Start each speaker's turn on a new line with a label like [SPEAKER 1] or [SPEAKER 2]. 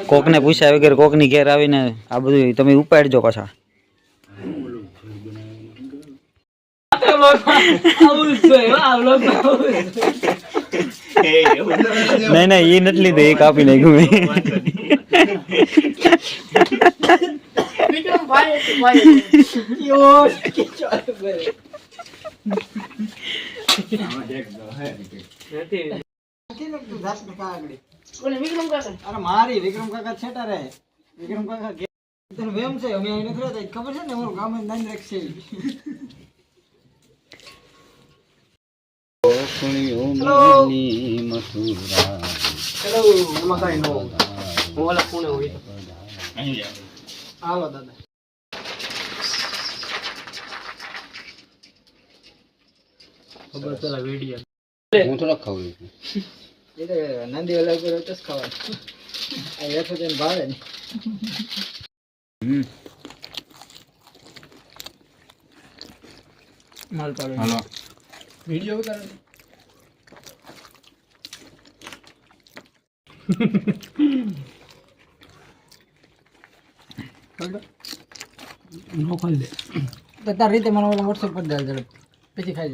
[SPEAKER 1] કોક ને પૂછ્યા વગર કોક ની ઘેર આવીને આ બધું તમે ઉપાડજો પાછા. નહીં નહીં એ નથી લીધું, એ કાપી નાખ્યું મેં.
[SPEAKER 2] મારી વિક્રમ કાકા છેટા રે. વિક્રમ કાકા વેમ છે, અમે અહીં નથી રહેતા, ખબર છે ને અમારું ગામ નાની રાખ છે. હાલો દાદા. ખબર પેલા વિડીયો હું થોડો ખાવું એ તો નંદી વાલા ઉપર તો ખાવાનું આ હેઠો તેને ભાવે ને. માલ પાડો હાલો વિડીયો ઉતારો. નો ખાઈ દે તો તાર રીતે મને WhatsApp પર દે ઝડપ પછી ખાઈ.